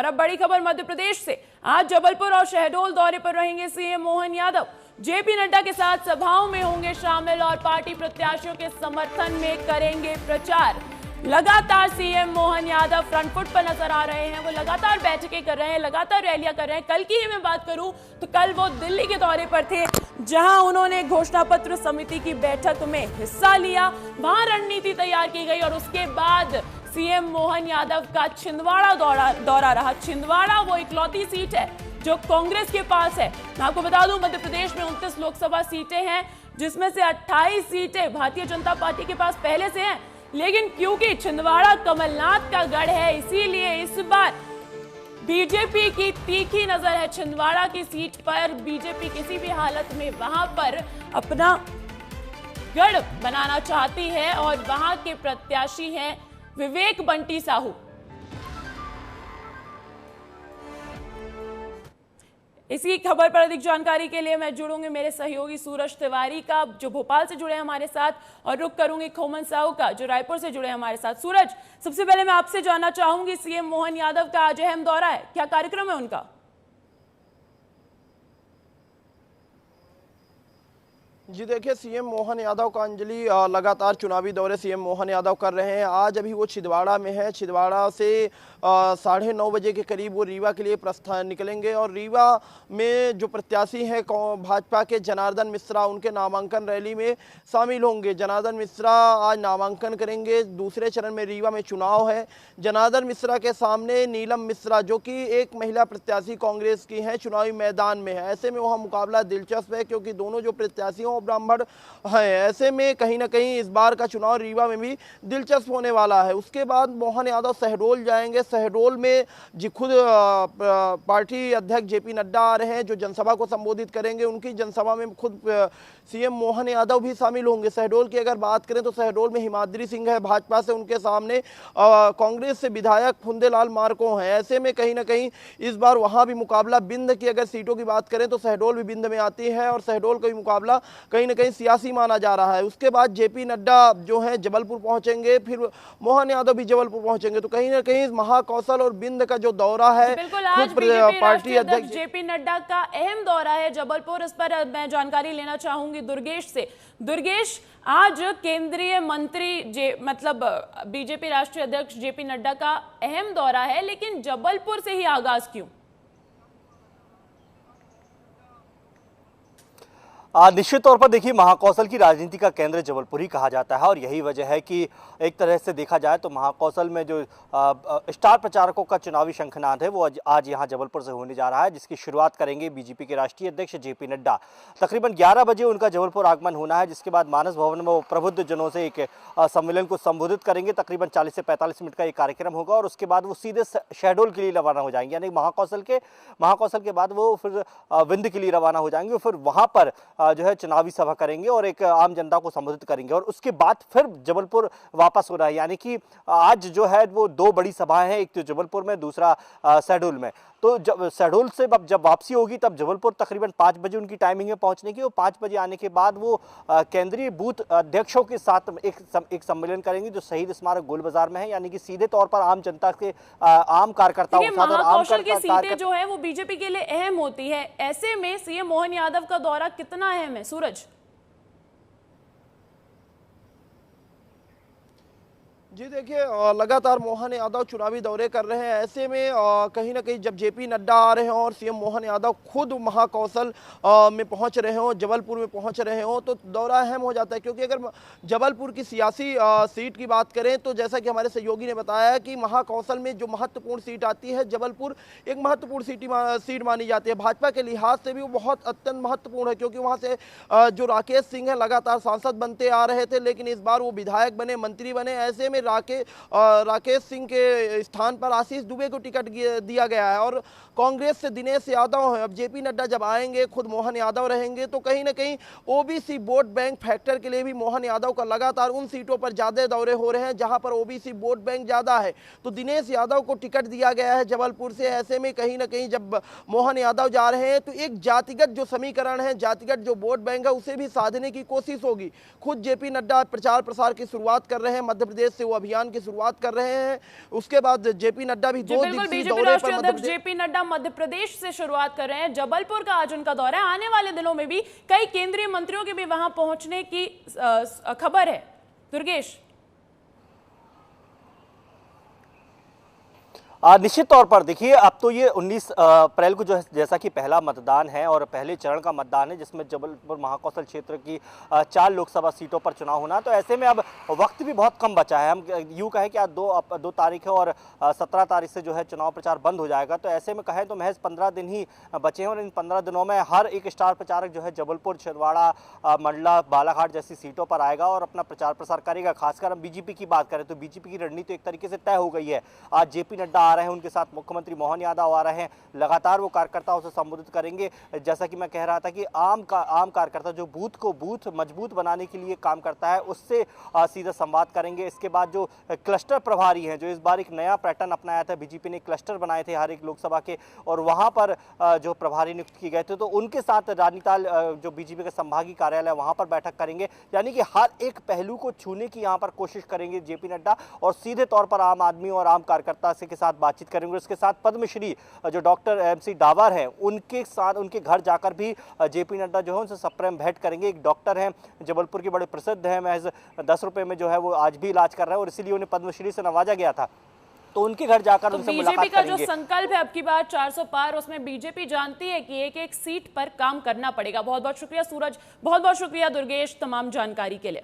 और अब बड़ी खबर मध्य प्रदेश से। आज जबलपुर और शहडोल दौरे पर रहेंगे सीएम मोहन यादव। जेपी नड्डा के साथ सभाओं में होंगे शामिल और पार्टी प्रत्याशियों के समर्थन में करेंगे प्रचार। लगातार CM Mohan Yadav front foot पर नजर आ रहे हैं। वो लगातार बैठकें कर रहे हैं, लगातार रैलियां कर रहे हैं। कल की ही मैं बात करूं तो कल वो दिल्ली के दौरे पर थे, जहां उन्होंने घोषणा पत्र समिति की बैठक में हिस्सा लिया। वहां रणनीति तैयार की गई और उसके बाद सीएम मोहन यादव का छिंदवाड़ा दौरा रहा। छिंदवाड़ा वो इकलौती सीट है जो कांग्रेस के पास है। मैं आपको बता दूं, मध्य प्रदेश में 29 लोकसभा सीटें हैं, जिसमें से 28 सीटें भारतीय जनता पार्टी के पास पहले से हैं। लेकिन क्योंकि छिंदवाड़ा कमलनाथ का गढ़ है, इसीलिए इस बार बीजेपी की तीखी नजर है छिंदवाड़ा की सीट पर। बीजेपी किसी भी हालत में वहां पर अपना गढ़ बनाना चाहती है और वहां के प्रत्याशी हैं विवेक बंटी साहू। इसी खबर पर अधिक जानकारी के लिए मैं जुड़ूंगी मेरे सहयोगी सूरज तिवारी का, जो भोपाल से जुड़े हमारे साथ, और रुक करूंगी खोमन साहू का, जो रायपुर से जुड़े हमारे साथ। सूरज, सबसे पहले मैं आपसे जानना चाहूंगी, सीएम मोहन यादव का आज अहम दौरा है, क्या कार्यक्रम है उनका? जी देखिए, सीएम मोहन यादव का अंजलि लगातार चुनावी दौरे सीएम मोहन यादव कर रहे हैं। आज अभी वो छिंदवाड़ा में है। छिंदवाड़ा से 9:30 बजे के करीब वो रीवा के लिए प्रस्थान निकलेंगे और रीवा में जो प्रत्याशी हैं भाजपा के जनार्दन मिश्रा, उनके नामांकन रैली में शामिल होंगे। जनार्दन मिश्रा आज नामांकन करेंगे। दूसरे चरण में रीवा में चुनाव है। जनार्दन मिश्रा के सामने नीलम मिश्रा, जो कि एक महिला प्रत्याशी कांग्रेस की हैं, चुनावी मैदान में है। ऐसे में वहाँ मुकाबला दिलचस्प है, क्योंकि दोनों जो प्रत्याशी ब्राह्मण है। ऐसे में कहीं ना कहीं इस बार का चुनाव रीवा में भी दिलचस्प होने वाला है। उसके बाद मोहन यादव शहडोल जाएंगे। शहडोल में खुद पार्टी अध्यक्ष जेपी नड्डा आ रहे हैं, जो जनसभा को संबोधित करेंगे। उनकी जनसभा में खुद सीएम मोहन यादव भी शामिल होंगे। शहडोल की अगर बात करें तो शहडोल में हिमाद्री सिंह है भाजपा से, उनके सामने कांग्रेस से विधायक फुंदेलाल मार्को हैं। ऐसे में कहीं ना कहीं इस बार वहां भी मुकाबला, बिंद की अगर सीटों की बात करें तो शहडोल भी बिंद में आती है और शहडोल का भी मुकाबला कहीं ना कहीं सियासी माना जा रहा है। उसके बाद जेपी नड्डा जो है जबलपुर पहुंचेंगे, फिर मोहन यादव भी जबलपुर पहुंचेंगे। तो कहीं ना कहीं महाकौशल और बिंद का जो दौरा है, पार्टी अध्यक्ष जेपी नड्डा का अहम दौरा है जबलपुर। इस पर मैं जानकारी लेना चाहूंगी दुर्गेश से। दुर्गेश, आज केंद्रीय मंत्री मतलब बीजेपी राष्ट्रीय अध्यक्ष जेपी नड्डा का अहम दौरा है, लेकिन जबलपुर से ही आगाज क्यों? निश्चित तौर पर देखिए, महाकौशल की राजनीति का केंद्र जबलपुर ही कहा जाता है और यही वजह है कि एक तरह से देखा जाए तो महाकौशल में जो स्टार प्रचारकों का चुनावी शंखनाद है वो आज यहाँ जबलपुर से होने जा रहा है, जिसकी शुरुआत करेंगे बीजेपी के राष्ट्रीय अध्यक्ष जेपी नड्डा। तकरीबन 11 बजे उनका जबलपुर आगमन होना है, जिसके बाद मानस भवन में वो प्रबुद्ध जनों से एक सम्मेलन को संबोधित करेंगे। तकरीबन 40 से 45 मिनट का ये कार्यक्रम होगा और उसके बाद वो सीधे शहडोल के लिए रवाना हो जाएंगे। यानी महाकौशल के बाद वो फिर विंध्य के लिए रवाना हो जाएंगे। फिर वहां पर जो है चुनावी सभा करेंगे और एक आम जनता को संबोधित करेंगे और उसके बाद फिर जबलपुर वापस हो रहा है। यानी कि आज जो है वो 2 बड़ी सभाएं हैं, एक तो जबलपुर में, दूसरा शहडोल में। तो जब शहडोल से जब वापसी होगी तब जबलपुर तकरीबन 5 बजे उनकी टाइमिंग है पहुंचने की। और 5 बजे आने के बाद वो केंद्रीय बूथ अध्यक्षों के साथ एक सम्मेलन करेंगे जो शहीद स्मारक गोल बाजार में है। यानी कि सीधे तौर पर आम जनता के आम कार्यकर्ताओं के साथ और आम की सीटें जो है वो बीजेपी के लिए अहम होती है। ऐसे में सीएम मोहन यादव का दौरा कितना अहम है, सूरज? जी देखिए, लगातार मोहन यादव चुनावी दौरे कर रहे हैं। ऐसे में कहीं ना कहीं जब जेपी नड्डा आ रहे हों और सीएम मोहन यादव खुद महाकौशल में पहुंच रहे हों, जबलपुर में पहुंच रहे हों, तो दौरा अहम हो जाता है। क्योंकि अगर जबलपुर की सियासी सीट की बात करें तो जैसा कि हमारे सहयोगी ने बताया कि महाकौशल में जो महत्वपूर्ण सीट आती है, जबलपुर एक महत्वपूर्ण सीट मानी जाती है। भाजपा के लिहाज से भी वो बहुत अत्यंत महत्वपूर्ण है, क्योंकि वहाँ से जो राकेश सिंह है लगातार सांसद बनते आ रहे थे, लेकिन इस बार वो विधायक बने, मंत्री बने। ऐसे में राकेश सिंह के स्थान पर आशीष दुबे को टिकट दिया गया है और कांग्रेस से दिनेश यादव है। अब जेपी नड्डा जब आएंगे, खुद मोहन यादव रहेंगे, तो कहीं ना कहीं ओबीसी वोट बैंक फैक्टर के लिए भी मोहन यादव का लगातार उन सीटों पर ज्यादा दौरे हो रहे हैं जहां पर ओबीसी वोट बैंक ज्यादा है। तो दिनेश यादव को टिकट दिया गया है जबलपुर से। ऐसे में कहीं ना कहीं जब मोहन यादव जा रहे हैं तो एक जातिगत जो समीकरण है, जातिगत जो वोट बैंक है, उसे भी साधने की कोशिश होगी। खुद जेपी नड्डा प्रचार प्रसार की शुरुआत कर रहे हैं। मध्य प्रदेश से वो अभियान की शुरुआत कर रहे हैं। उसके बाद जेपी नड्डा भी 2 दिवसीय बीजेपी दौरे राष्ट्रीय पर अध्यक्ष जेपी नड्डा मध्य प्रदेश से शुरुआत कर रहे हैं। जबलपुर का आज उनका दौरा है। आने वाले दिनों में भी कई केंद्रीय मंत्रियों के भी वहां पहुंचने की खबर है। दुर्गेश, निश्चित तौर पर देखिए, अब तो ये 19 अप्रैल को जो है, जैसा कि पहला मतदान है और पहले चरण का मतदान है, जिसमें जबलपुर महाकौशल क्षेत्र की 4 लोकसभा सीटों पर चुनाव होना। तो ऐसे में अब वक्त भी बहुत कम बचा है। हम यूँ कहें कि आज 2 तारीख है और 17 तारीख से जो है चुनाव प्रचार बंद हो जाएगा। तो ऐसे में कहें तो महज 15 दिन ही बचे हैं और इन 15 दिनों में हर एक स्टार प्रचारक जो है जबलपुर, छिंदवाड़ा, मंडला, बालाघाट जैसी सीटों पर आएगा और अपना प्रचार प्रसार करेगा। खासकर हम बीजेपी की बात करें तो बीजेपी की रणनीति एक तरीके से तय हो गई है। आज जेपी नड्डा आ रहे हैं, उनके साथ मुख्यमंत्री मोहन यादव आ रहे हैं। लगातार वो कार्यकर्ताओं से संबोधित करेंगे। जैसा कि मैं कह रहा था कि आम कार्यकर्ता जो बूथ मजबूत बनाने के लिए काम करता है, उससे सीधा संवाद करेंगे। इसके बाद जो क्लस्टर प्रभारी हैं, जो इस बार एक नया पैटर्न अपनाया था, बीजेपी ने क्लस्टर बनाए थे हर एक लोकसभा के, और वहां पर जो प्रभारी नियुक्त किए गए थे, तो उनके साथ रानीताल जो बीजेपी का संभागीय कार्यालय वहां पर बैठक करेंगे। यानी कि हर एक पहलू को छूने की यहाँ पर कोशिश करेंगे जेपी नड्डा और सीधे तौर पर आम आदमी और आम कार्यकर्ता से के साथ बातचीत करेंगे। उसके साथ पद्मश्री जो डॉक्टर MC डावर हैं, उनके साथ उनके घर जाकर भी जेपी नड्डा जो है उनसे सप्रेम भेंट करेंगे। एक डॉक्टर हैं जबलपुर के, बड़े प्रसिद्ध हैं, महज 10 रुपए में जो है वो आज भी इलाज कर रहे हैं और इसीलिए उन्हें पद्मश्री से नवाजा गया था। तो उनके घर जाकर उनसे मुलाकात करेंगे। बीजेपी का जो संकल्प है अब की बार 400 पार, उसमें बीजेपी जानती है कि एक सीट पर काम करना पड़ेगा। बहुत बहुत शुक्रिया सूरज, बहुत बहुत शुक्रिया दुर्गेश तमाम जानकारी के लिए।